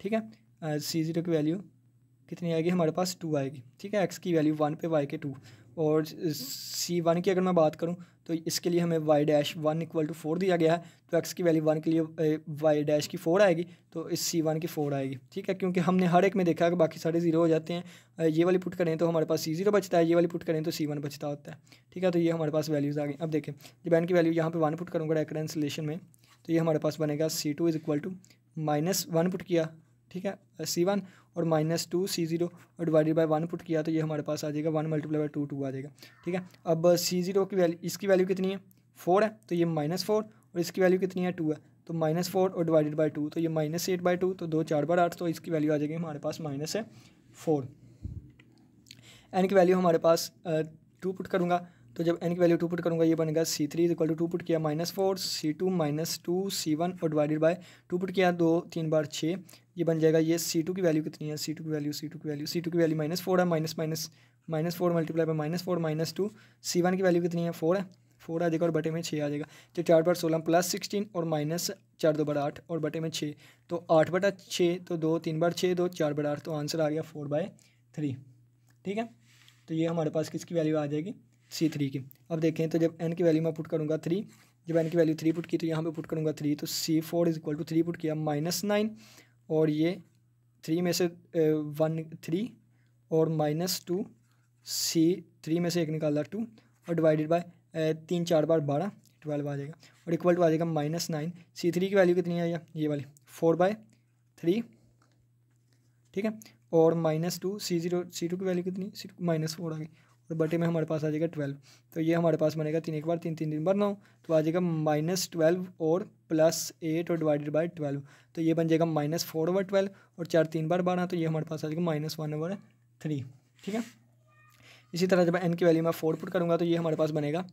ठीक है। सी ज़ीरो की वैल्यू कितनी आएगी हमारे पास, 2 आएगी, ठीक है। एक्स की वैल्यू 1 पे वाई के 2, और सी वन की अगर मैं बात करूं तो इसके लिए हमें वाई डैश 1 इक्वल टू 4 दिया गया है, तो एक्स की वैल्यू 1 के लिए वाई डैश की 4 आएगी, तो इस सी वन की 4 आएगी, ठीक है। क्योंकि हमने हर एक में देखा है कि बाकी सारे 0 हो जाते हैं, ये वाली पुट करें तो हमारे पास सी ज़ीरो बचता है, ये वाली पुट करें तो सी वन बचता होता है, ठीक है। तो ये हमारे पास वैल्यूज़ आ गई। अब देखें, जब एन की वैल्यू यहाँ पर 1 पुट करूँगा रेकरेंस रिलेशन में, तो ये हमारे पास बनेगा C two is equal to minus 1 put किया, ठीक है, सी वन, और माइनस 2 सी ज़ीरो और डिवाइडेड बाय 1 पुट किया, तो ये हमारे पास आ जाएगा 1 मल्टीप्लाई बाय 2 आ जाएगा, ठीक है। अब सी ज़ीरो की वैल्यू, इसकी वैल्यू कितनी है, 4 है, तो ये -4, और इसकी वैल्यू कितनी है, 2 है, तो -4 और डिवाइडेड बाय 2, तो ये -8/2, तो 2 4 बार 8, तो इसकी वैल्यू आ जाएगी हमारे पास -4। एन की वैल्यू हमारे पास 2 पुट करूँगा, तो जब एन की वैल्यू 2 पुट करूँगा ये बनेगा C three equal to 2 put किया -4 सी टू -2 सी वन और डिवाइडेड बाय 2 पुट किया 2 3 बार 6, ये बन जाएगा। ये सी टू की वैल्यू कितनी है, सी टू की वैल्यू -4 है, -4 मल्टीप्लाई बाय -4 -2, सी वन की वैल्यू कितनी है 4 है, 4 आ जाएगा और बटे में 6 आ जाएगा। तो 4 बार 16 प्लस 16 और माइनस 4 2 बार 8 और बटे में 6, तो 8/6, तो 2 3 बार 6 2 4 बार 8, तो आंसर आ गया 4/3, ठीक है। तो ये हमारे पास किसकी वैल्यू आ जाएगी, C3 की। अब देखें तो जब n की वैल्यू मैं पुट करूँगा 3, जब n की वैल्यू 3 पुट की तो यहाँ पे पुट करूँगा 3, तो C4 is equal to 3 put किया -9, और ये 3 में से 1 3 और -2 C3 में से 1 निकाला 2 और डिवाइडेड बाय 3 4 बार 12 12 आ जाएगा, और इक्वल टू आ जाएगा -9। C3 की वैल्यू कितनी है, ये वाली 4/3, ठीक है, और -2 C2 की वैल्यू कितनी, -4 आ गई, और बटे में हमारे पास आ जाएगा 12, तो ये हमारे पास बनेगा 3 1 बार 3 3 3 बार 9, तो आ जाएगा -12 और +8 और डिवाइडेड बाय 12, तो ये बन जाएगा -4/12 और 4 3 बार 12, तो ये हमारे पास आ जाएगा -1/3, ठीक है। इसी तरह जब n की वैल्यू मैं 4 पुट करूँगा तो ये हमारे पास बनेगा,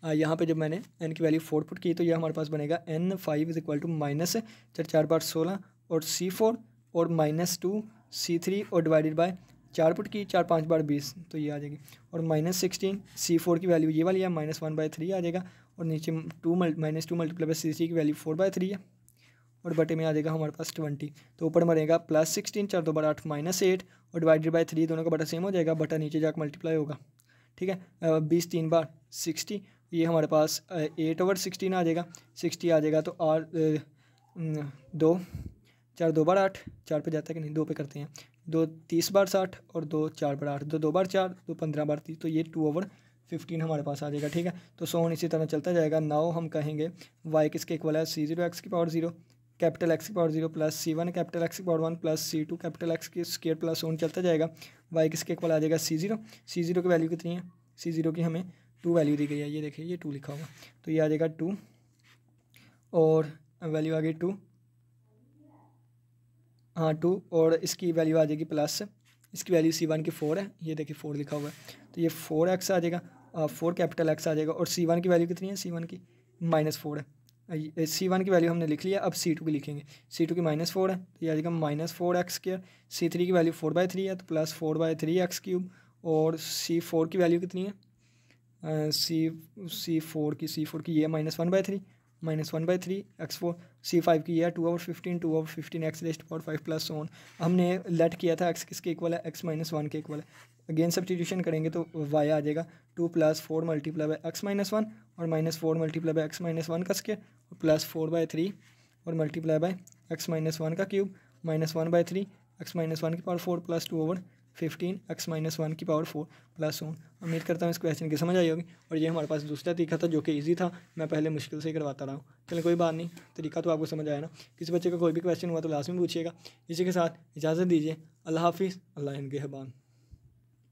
यहाँ पे जब मैंने n की वैल्यू 4 पुट की तो ये हमारे पास बनेगा n5 इज इक्वल टू -4 बार 16 और C4 और -2 C3 और डिवाइडेड बाय 4 पुट की 4 5 बार 20, तो ये आ जाएगी, और -16 C4 की वैल्यू ये वाली है -1/3 आ जाएगा, और नीचे -2 मल्टीप्लाई बाय C3 की वैल्यू 4/3 है, और बटे में आ जाएगा हमारे पास 20, तो ऊपर मरेगा +16 4 2 बार 8 -8 और डिवाइडेड बाय 3, दोनों का बटा सेम हो जाएगा, बटा नीचे जाकर मल्टीप्लाई होगा, ठीक है। 20 3 बार 60, ये हमारे पास 8/16 आ जाएगा, 60 आ जाएगा, तो 2 4 2 बार 8, 4 पे जाता है कि नहीं, 2 पे करते हैं, 2 30 बार 60 और 2 4 बार 8, 2 2 बार 4 2 15 बार 30, तो ये 2/15 हमारे पास आ जाएगा, ठीक है। तो सोन इसी तरह चलता जाएगा। नाउ हम कहेंगे y किसके इक्वल है, C0 x की पावर 0 कैपिटल x की power 0 plus C1 capital x की power 1 plus C2 capital x की स्क्वायर प्लस सोन चलता जाएगा। y किसके इक्वल आ जाएगा, C0 की वैल्यू कितनी है, C0 की हमें 2 वैल्यू दी गई है, ये देखिए ये 2 लिखा होगा, तो ये आ जाएगा 2 और वैल्यू आ गई 2, हाँ 2, और इसकी वैल्यू आ जाएगी प्लस, इसकी वैल्यू C1 की 4 है, ये देखिए 4 लिखा हुआ है, तो ये 4x आ जाएगा, 4 कैपिटल x आ जाएगा, और C1 की वैल्यू कितनी है, C1 की -4 है, C1 की वैल्यू हमने लिख लिया, अब C2 की लिखेंगे। C2 की -4 है तो ये आ जाएगा -4x²। C3 की वैल्यू 4/3 है तो +4/3x³। और C4 की वैल्यू कितनी है, C4 की ये -1/3 -1/3 x4। C5 की है 2/15 2/15 x⁵5 प्लस ऑन। हमने लेट किया था x किसके इक्वल है, x-1 के इक्वल है। अगेन सब्स्टिट्यूशन करेंगे तो y आ जाएगा 2 + 4 × x-1 और -4 × x-1 का स्क्वायर और +4/3 और मल्टीप्लाई बाय x-1 का क्यूब -1/3 x-1 की पावर 4 + 2/15 x-1 की पावर 4 प्लस ऑन। उम्मीद करता हूँ इस क्वेश्चन की समझ आई होगी। और ये हमारे पास दूसरा तरीका था जो कि इजी था, मैं पहले मुश्किल से ही करवाता रहा हूँ। चलिए कोई बात नहीं, तरीका तो आपको समझ आया ना। किसी बच्चे का कोई भी क्वेश्चन हुआ तो लास्ट में पूछिएगा। इसी के साथ इजाज़त दीजिए। अल्लाह हाफिज़। अल्लाह निगहबान।